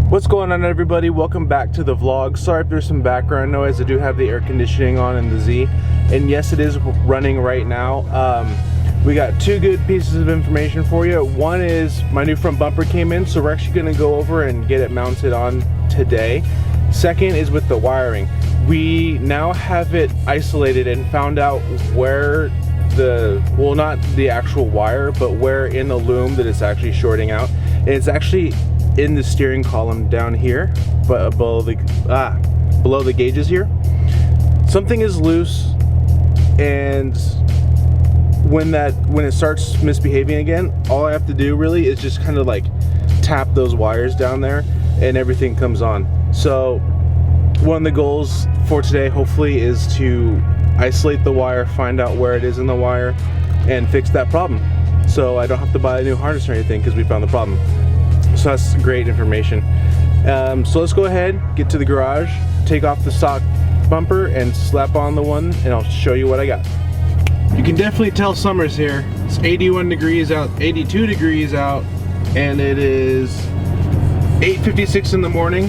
What's going on, everybody? Welcome back to the vlog. Sorry if there's some background noise. I do have the air conditioning on in the Z, and yes, it is running right now. We got two good pieces of information for you. One is my new front bumper came in, so we're actually going to go over and get it mounted on today. Second is with the wiring. We now have it isolated and found out where well, not the actual wire, but where in the loom that it's actually shorting out. And it's actually in the steering column down here, but below the gauges here. Something is loose, and when it starts misbehaving again, all I have to do really is just kind of like tap those wires down there and everything comes on. So one of the goals for today hopefully is to isolate the wire, find out where it is in the wire, and fix that problem, so I don't have to buy a new harness or anything because we found the problem. So that's great information. So let's go ahead, get to the garage, take off the stock bumper and slap on the one, and I'll show you what I got. You can definitely tell summer's here. It's 81 degrees out, 82 degrees out, and it is 8:56 in the morning,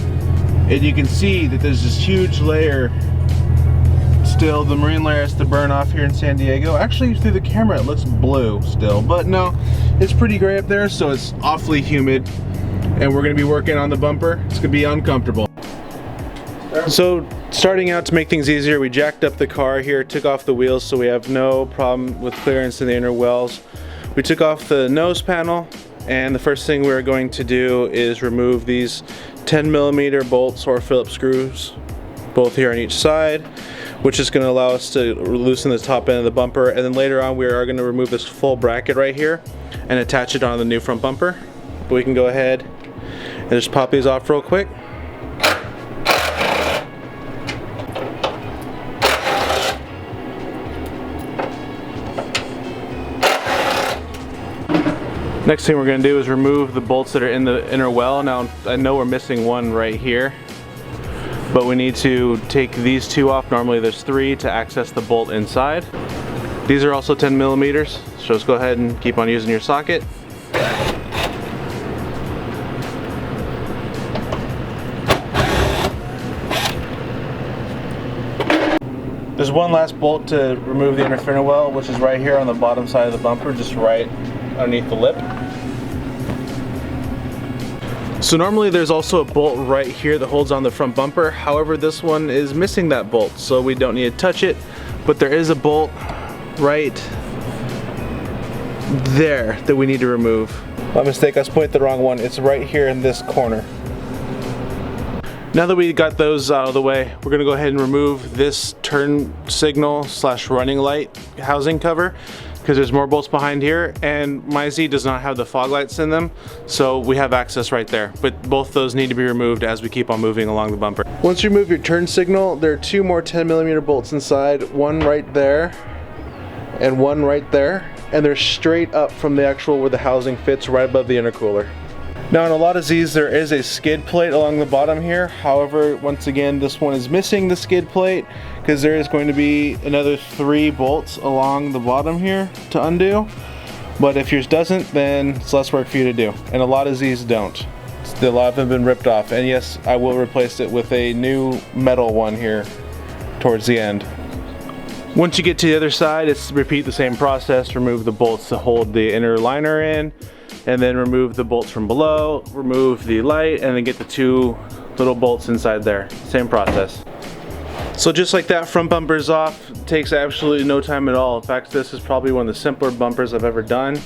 and you can see that there's this huge layer still. The marine layer has to burn off here in San Diego. Actually, through the camera it looks blue still, but no, it's pretty gray up there, so it's awfully humid, and we're going to be working on the bumper. It's going to be uncomfortable. So starting out, to make things easier, we jacked up the car here, took off the wheels so we have no problem with clearance in the inner wells. We took off the nose panel, and the first thing we're going to do is remove these 10mm bolts or Phillips screws, both here on each side, which is going to allow us to loosen the top end of the bumper. And then later on we are going to remove this full bracket right here and attach it on the new front bumper. But we can go ahead and just pop these off real quick. Next thing we're going to do is remove the bolts that are in the inner well. Now I know we're missing one right here, but we need to take these two off. Normally there's three to access the bolt inside. These are also 10mm, so just go ahead and keep on using your socket. There's one last bolt to remove the inner fender well, which is right here on the bottom side of the bumper, just right underneath the lip. So normally there's also a bolt right here that holds on the front bumper. However, this one is missing that bolt, so we don't need to touch it. But there is a bolt right there that we need to remove. My mistake, I pointed the wrong one. It's right here in this corner. Now that we got those out of the way, we're gonna go ahead and remove this turn signal / running light housing cover, because there's more bolts behind here, and my Z does not have the fog lights in them, so we have access right there. But both those need to be removed as we keep on moving along the bumper. Once you remove your turn signal, there are two more 10mm bolts inside, one right there and one right there, and they're straight up from the actual where the housing fits, right above the intercooler. Now in a lot of Z's there is a skid plate along the bottom here. However, once again, this one is missing the skid plate because there is going to be another 3 bolts along the bottom here to undo. But if yours doesn't, then it's less work for you to do. And a lot of Z's don't. A lot of them have been ripped off. And yes, I will replace it with a new metal one here towards the end. Once you get to the other side, it's repeat the same process. Remove the bolts to hold the inner liner in, and then remove the bolts from below, remove the light, and then get the 2 little bolts inside there. Same process. So just like that, front bumper's off. It takes absolutely no time at all. In fact, this is probably one of the simpler bumpers I've ever done.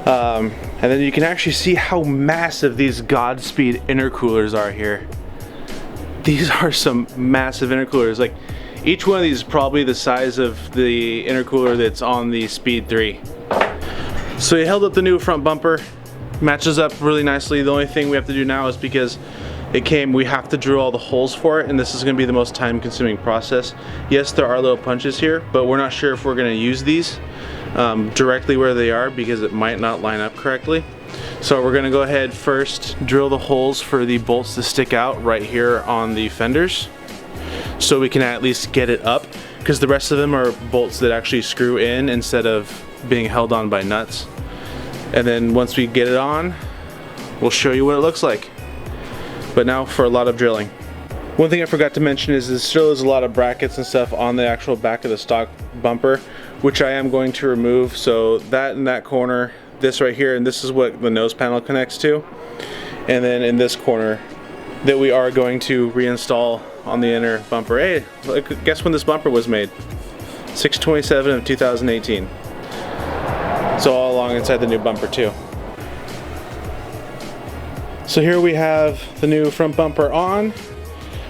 And then you can actually see how massive these Godspeed intercoolers are here. These are some massive intercoolers. Like, each one of these is probably the size of the intercooler that's on the Speed 3. So you held up the new front bumper, matches up really nicely. The only thing we have to do now is, because it came, we have to drill all the holes for it, and this is going to be the most time-consuming process. Yes, there are little punches here, but we're not sure if we're going to use these directly where they are, because it might not line up correctly. So we're going to go ahead first, drill the holes for the bolts to stick out right here on the fenders, so we can at least get it up, because the rest of them are bolts that actually screw in instead of being held on by nuts. And then once we get it on, we'll show you what it looks like. But now for a lot of drilling. One thing I forgot to mention is there still is a lot of brackets and stuff on the actual back of the stock bumper, which I am going to remove. So that in that corner, this right here, and this is what the nose panel connects to. And then in this corner that we are going to reinstall on the inner bumper. Hey, look, guess when this bumper was made? 6/27 of 2018. So all along inside the new bumper too. So here we have the new front bumper on.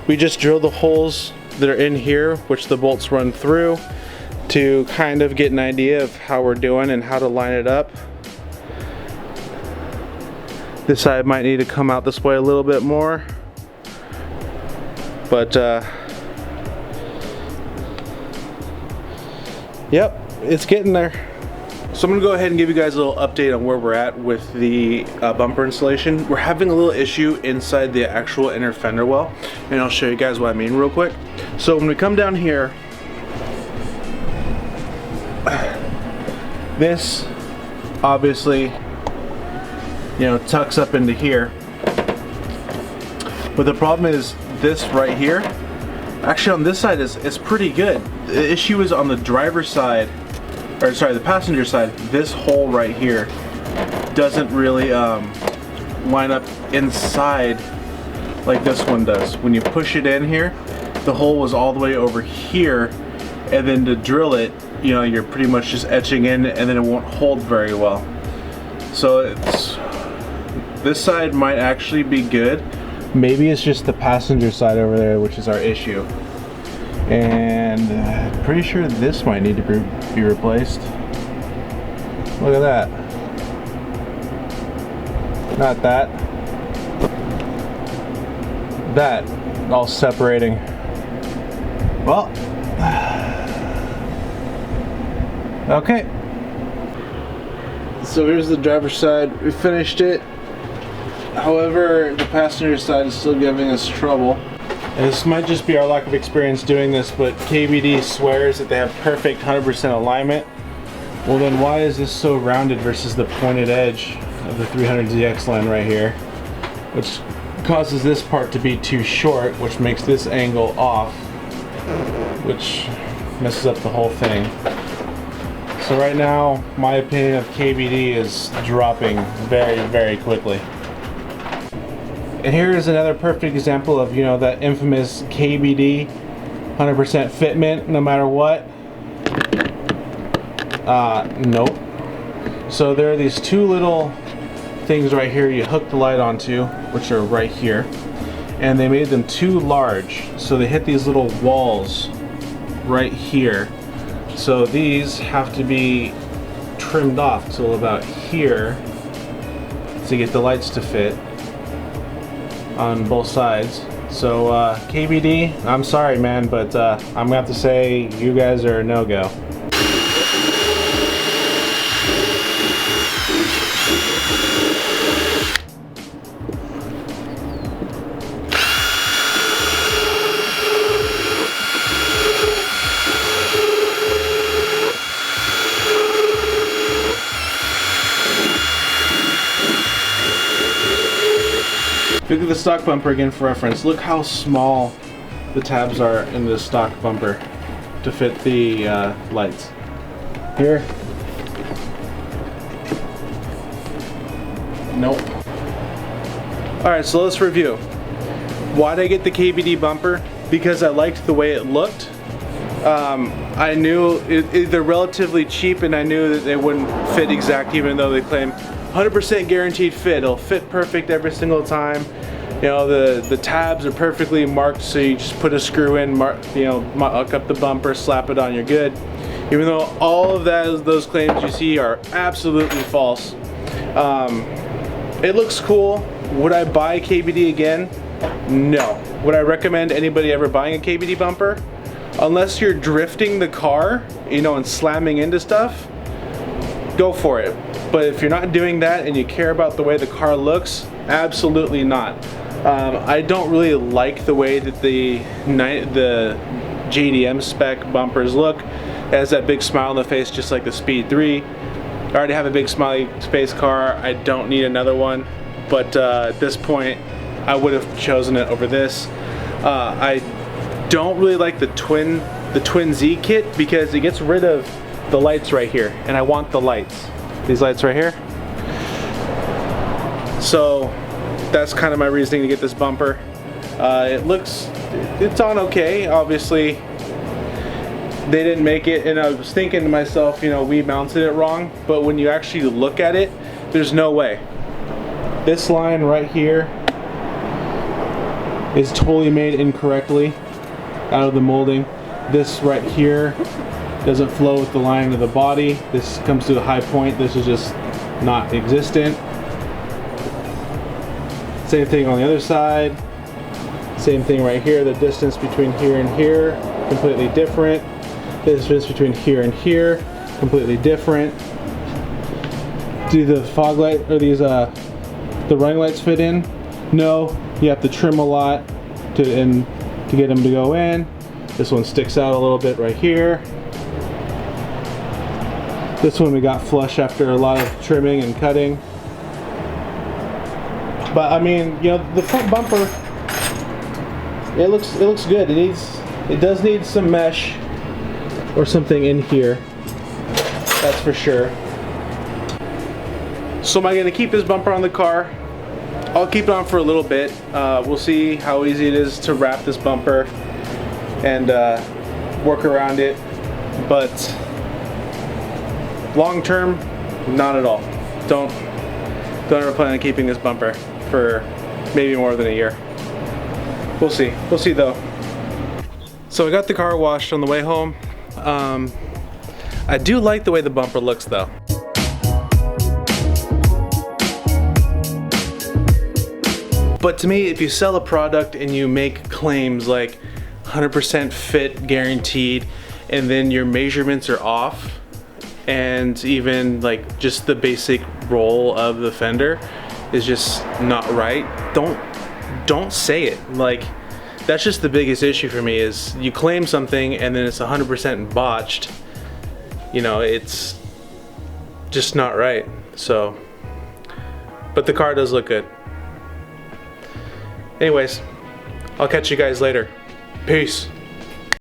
We just drilled the holes that are in here, which the bolts run through, to kind of get an idea of how we're doing and how to line it up. This side might need to come out this way a little bit more, but yep, it's getting there. So I'm gonna go ahead and give you guys a little update on where we're at with the bumper installation. We're having a little issue inside the actual inner fender well, and I'll show you guys what I mean real quick. So when we come down here, this obviously, you know, tucks up into here. But the problem is this right here, actually on this side is pretty good. The issue is on the driver's side, or sorry, the passenger side. This hole right here doesn't really line up inside like this one does. When you push it in here, the hole was all the way over here, and then to drill it, you know, you're pretty much just etching in, and then it won't hold very well. So this side might actually be good. Maybe it's just the passenger side over there, which is our issue. And pretty sure this might need to be replaced. Look at that. Not that. That all separating. Well, okay. So here's the driver's side. We finished it. However, the passenger side is still giving us trouble. And this might just be our lack of experience doing this, but KBD swears that they have perfect 100% alignment. Well then why is this so rounded versus the pointed edge of the 300ZX line right here? Which causes this part to be too short, which makes this angle off, which messes up the whole thing. So right now, my opinion of KBD is dropping very, very quickly. And here is another perfect example of, you know, that infamous KBD 100% fitment no matter what. Nope. So there are these two little things right here you hook the light onto, which are right here, and they made them too large, so they hit these little walls right here. So these have to be trimmed off till about here to get the lights to fit on both sides. So KBD, I'm sorry man, but I'm gonna have to say you guys are a no-go. Look at the stock bumper again for reference. Look how small the tabs are in the stock bumper to fit the lights. Here. Nope. Alright, so let's review. Why did I get the KBD bumper? Because I liked the way it looked. I knew they're relatively cheap, and I knew that they wouldn't fit exact, even though they claim 100% guaranteed fit. It'll fit perfect every single time. You know, the tabs are perfectly marked, so you just put a screw in, mark up the bumper, slap it on, you're good. Even though all of those claims you see are absolutely false. It looks cool. Would I buy KBD again? No. Would I recommend anybody ever buying a KBD bumper? Unless you're drifting the car, you know, and slamming into stuff, go for it. But if you're not doing that and you care about the way the car looks, absolutely not. I don't really like the way that the JDM spec bumpers look. It has that big smile on the face just like the Speed 3. I already have a big smiley space car. I don't need another one. But at this point, I would have chosen it over this. I don't really like the twin Z kit because it gets rid of the lights right here, and I want the lights. These lights right here. So that's kind of my reasoning to get this bumper. It's on okay. Obviously, they didn't make it, and I was thinking to myself, you know, we mounted it wrong, but when you actually look at it, there's no way. This line right here is totally made incorrectly out of the molding. This right here doesn't flow with the line of the body. This comes to a high point. This is just not existent. Same thing on the other side. Same thing right here. The distance between here and here, completely different. The distance between here and here, completely different. Do the fog light or these the running lights fit in? No. You have to trim a lot to get them to go in. This one sticks out a little bit right here. This one we got flush after a lot of trimming and cutting. But I mean, you know, the front bumper, it looks good. It does need some mesh or something in here. That's for sure. So am I gonna keep this bumper on the car? I'll keep it on for a little bit. We'll see how easy it is to wrap this bumper and work around it. But long term, not at all. Don't ever plan on keeping this bumper for maybe more than a year. We'll see. We'll see though. So I got the car washed on the way home. I do like the way the bumper looks though. But to me, if you sell a product and you make claims like 100% fit guaranteed, and then your measurements are off, and even like just the basic roll of the fender is just not right, don't say it. Like, that's just the biggest issue for me, is you claim something and then it's 100% botched. You know, it's just not right. So, but the car does look good. Anyways, I'll catch you guys later. Peace.